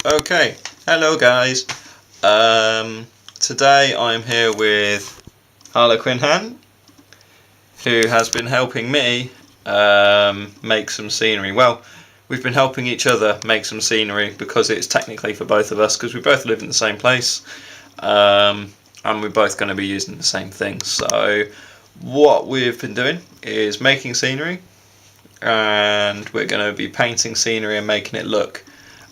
Okay, hello guys. Today I'm here with HarlequinHan, who has been helping me make some scenery. Well, we've been helping each other make some scenery because it's technically for both of us because we both live in the same place, and we're both going to be using the same thing. So what we've been doing is making scenery, and we're going to be painting scenery and making it look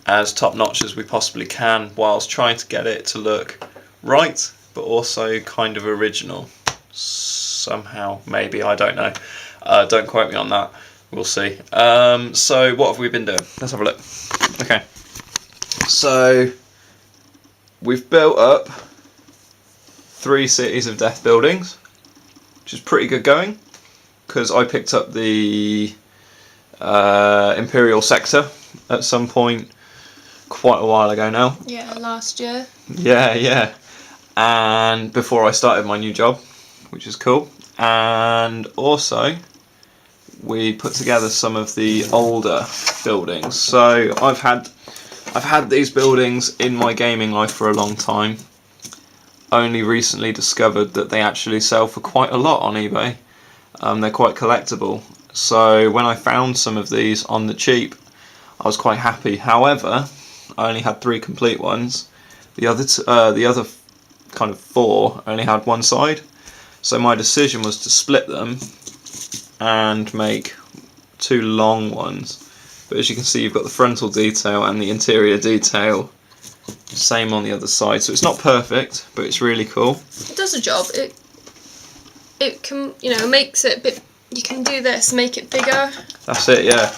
as top notch as we possibly can, whilst trying to get it to look right but also kind of original somehow, maybe, I don't know. Don't quote me on that, we'll see. So what have we been doing? Let's have a look. Okay, so we've built up 3 cities of death buildings, which is pretty good going because I picked up the Imperial sector at some point quite a while ago now. Yeah, last year. Yeah. And before I started my new job, which is cool. And also, we put together some of the older buildings. So I've had these buildings in my gaming life for a long time. Only recently discovered that they actually sell for quite a lot on eBay. They're quite collectible. So when I found some of these on the cheap, I was quite happy. However, I only had 3 complete ones. The other kind of 4 only had one side. So my decision was to split them and make 2 long ones. But as you can see, you've got the frontal detail and the interior detail same on the other side. So it's not perfect, but it's really cool. It does a job. It can, makes it a bit. You can do this, make it bigger. That's it, yeah.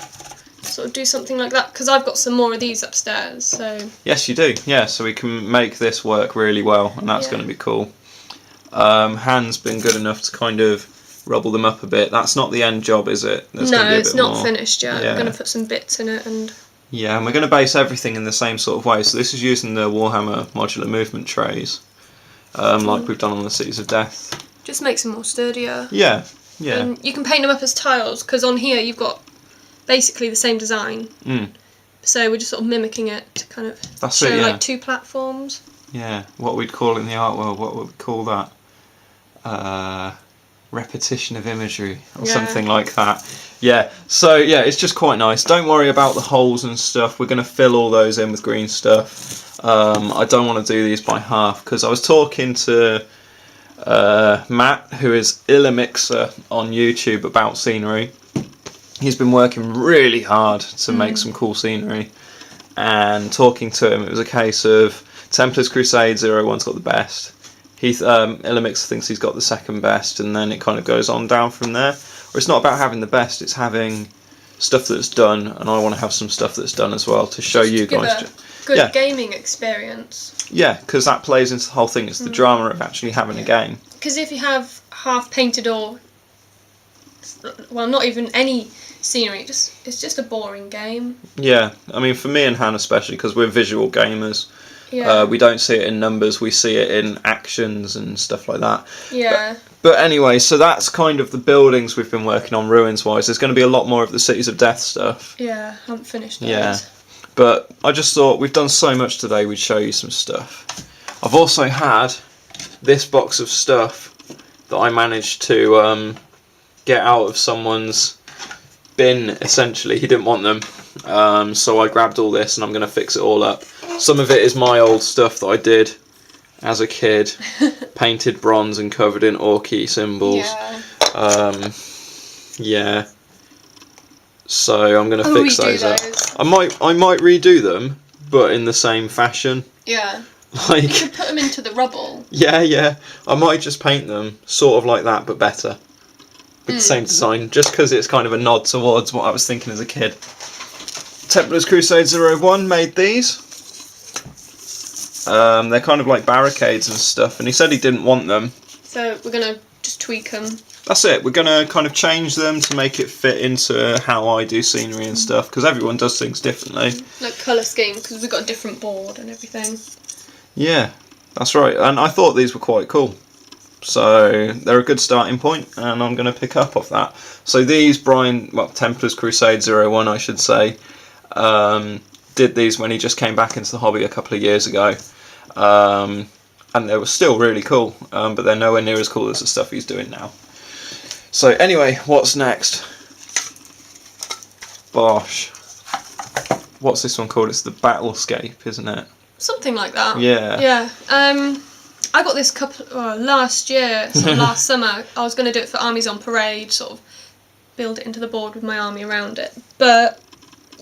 Sort of do something like that, because I've got some more of these upstairs, so... Yes, you do, yeah, so we can make this work really well, and that's going to be cool. Han's been good enough to kind of rubble them up a bit. That's not the end job, is it? No, it's not finished yet. Yeah. I'm going to put some bits in it and... Yeah, and we're going to base everything in the same sort of way. So this is using the Warhammer modular movement trays, like we've done on the Cities of Death. Just makes them more sturdier. Yeah. And you can paint them up as tiles, because on here you've got basically the same design. So we're just sort of mimicking it to kind of show like 2 platforms. Yeah, what we'd call in the art world, what would we call that? Repetition of imagery or something like that. Yeah, so yeah, it's just quite nice. Don't worry about the holes and stuff. We're going to fill all those in with green stuff. I don't want to do these by half because I was talking to Matt, who is Illamixer on YouTube, about scenery. He's been working really hard to make some cool scenery, and talking to him, it was a case of Templars Crusade 01's got the best. Illamixer thinks he's got the second best, and then it kind of goes on down from there. Or it's not about having the best, it's having stuff that's done, and I want to have some stuff that's done as well to show you guys. Good gaming experience. Yeah, because that plays into the whole thing. It's the drama of actually having a game. Because if you have half painted or, well, not even any scenery, it's just a boring game. Yeah, I mean, for me and Han especially, because we're visual gamers. Yeah. We don't see it in numbers, we see it in actions and stuff like that. Yeah. But anyway, so that's kind of the buildings we've been working on ruins-wise. There's going to be a lot more of the Cities of Death stuff. Yeah, I haven't finished those. Yeah. But I just thought, we've done so much today, we'd show you some stuff. I've also had this box of stuff that I managed to get out of someone's bin, essentially. He didn't want them. So I grabbed all this and I'm going to fix it all up. Some of it is my old stuff that I did as a kid, painted bronze and covered in Orky symbols. Yeah. So I'm gonna fix those up. I might redo them, but in the same fashion. Yeah. Like you could put them into the rubble. Yeah. I might just paint them sort of like that, but better, with the same design, just because it's kind of a nod towards what I was thinking as a kid. Templars Crusade 01 made these. They're kind of like barricades and stuff, and he said he didn't want them. So we're going to just tweak them. That's it, we're going to kind of change them to make it fit into how I do scenery and stuff, because everyone does things differently. Like colour scheme, because we've got a different board and everything. Yeah, that's right, and I thought these were quite cool. So they're a good starting point, and I'm going to pick up off that. So these Templars Crusade 01, I should say, did these when he just came back into the hobby a couple of years ago. And they were still really cool, but they're nowhere near as cool as the stuff he's doing now. So anyway, what's next? Bosh. What's this one called? It's the Battlescape, isn't it? Something like that. Yeah. Yeah. I got this last year, sort of last summer. I was going to do it for Armies on Parade, sort of build it into the board with my army around it. But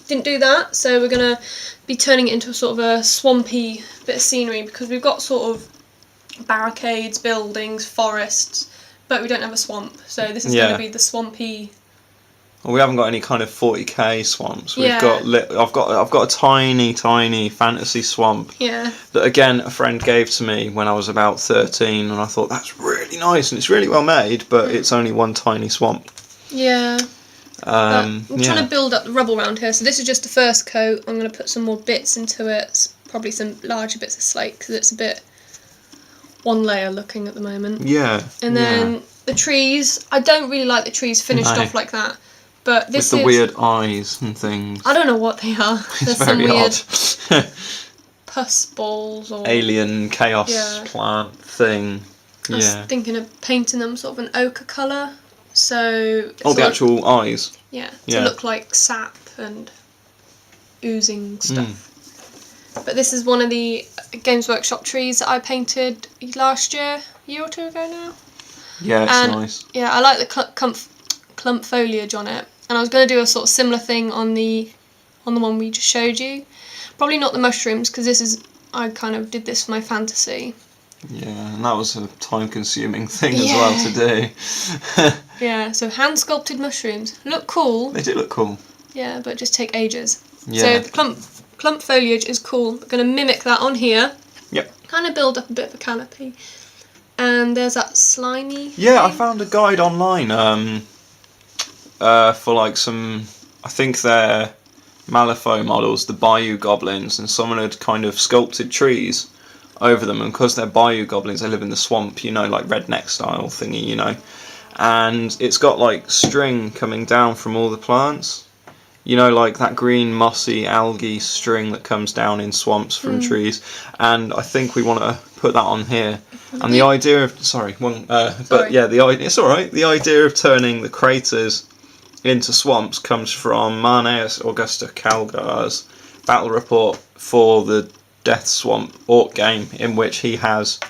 didn't do that, so we're going to be turning it into a sort of a swampy bit of scenery, because we've got sort of barricades, buildings, forests, but we don't have a swamp. So this is going to be the swampy. Well, we haven't got any kind of 40k swamps. We've got I've got a tiny fantasy swamp. Yeah. That again a friend gave to me when I was about 13, and I thought that's really nice and it's really well made, but it's only one tiny swamp. Yeah. I'm trying to build up the rubble around here, so this is just the first coat. I'm going to put some more bits into it, probably some larger bits of slate, because it's a bit one layer looking at the moment. Yeah. And then the trees, I don't really like the trees finished off like that, but this with the weird eyes and things. I don't know what they are. There's some weird pus balls or alien chaos plant thing. I was thinking of painting them sort of an ochre colour. So the actual eyes. Yeah, to look like sap and oozing stuff. But this is one of the Games Workshop trees that I painted last year, a year or two ago now. Yeah, it's nice. Yeah, I like the clump foliage on it. And I was going to do a sort of similar thing on the one we just showed you. Probably not the mushrooms, because I kind of did this for my fantasy. Yeah, and that was a time-consuming thing as well to do. Yeah, so hand-sculpted mushrooms. Look cool. They do look cool. Yeah, but just take ages. Yeah. So the clump foliage is cool. I'm going to mimic that on here. Yep. Kind of build up a bit of a canopy. And there's that slimy thing. I found a guide online for like some, I think they're Malifaux models, the Bayou Goblins, and someone had kind of sculpted trees over them, and because they're Bayou Goblins, they live in the swamp, like redneck style thingy, and it's got like string coming down from all the plants, like that green mossy algae string that comes down in swamps from trees, and I think we want to put that on here. And the idea of it's alright. The idea of turning the craters into swamps comes from Marneus Augusta Calgar's battle report for the Death Swamp Orc game, in which he has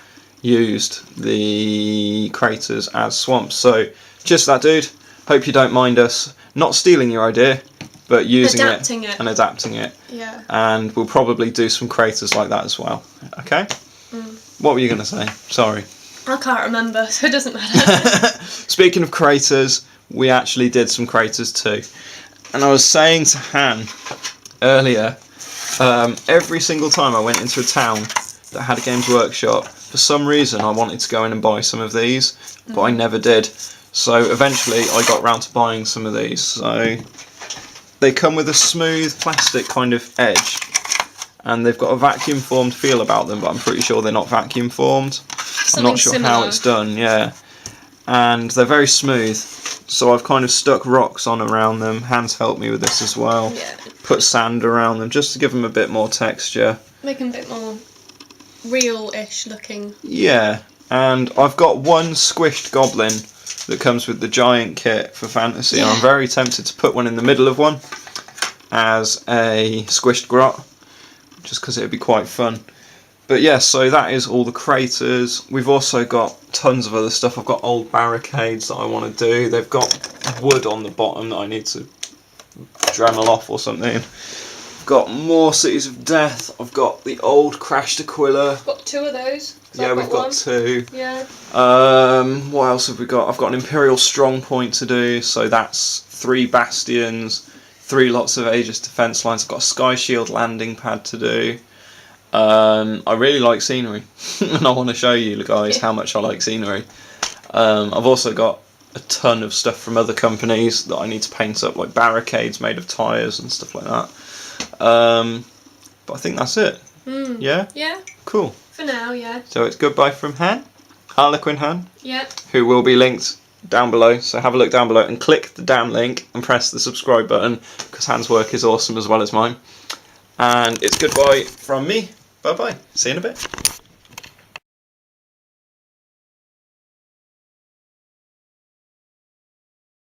used the craters as swamps. So just that, dude. Hope you don't mind us not stealing your idea, but using it and adapting it. Yeah. And we'll probably do some craters like that as well. Okay? What were you going to say? Sorry. I can't remember, so it doesn't matter. Speaking of craters, we actually did some craters too. And I was saying to Han earlier, every single time I went into a town that had a Games Workshop, for some reason I wanted to go in and buy some of these, but I never did. So eventually I got round to buying some of these. So they come with a smooth plastic kind of edge, and they've got a vacuum formed feel about them, but I'm pretty sure they're not vacuum formed. I'm not sure how it's done, and they're very smooth, so I've kind of stuck rocks on around them. Han's helped me with this as well. Put sand around them just to give them a bit more texture. Make them a bit more real-ish looking. Yeah, and I've got one squished goblin that comes with the giant kit for fantasy, and I'm very tempted to put one in the middle of one as a squished grot, just because it would be quite fun. But yeah, so that is all the craters. We've also got tons of other stuff. I've got old barricades that I want to do. They've got wood on the bottom that I need to Dremel off or something. I've got more Cities of Death. I've got the old Crashed Aquila. I've got two of those. Yeah, we've got two. Yeah. What else have we got? I've got an Imperial Strong Point to do, so that's 3 bastions, 3 lots of Aegis defence lines. I've got a Sky Shield landing pad to do. I really like scenery, and I want to show you guys how much I like scenery. I've also got a ton of stuff from other companies that I need to paint up, like barricades made of tyres and stuff like that. But I think that's it. Yeah? Yeah. Cool. For now, yeah. So it's goodbye from Han, HarlequinHan, yeah, who will be linked down below. So have a look down below and click the damn link and press the subscribe button, because Han's work is awesome as well as mine. And it's goodbye from me. Bye bye. See you in a bit.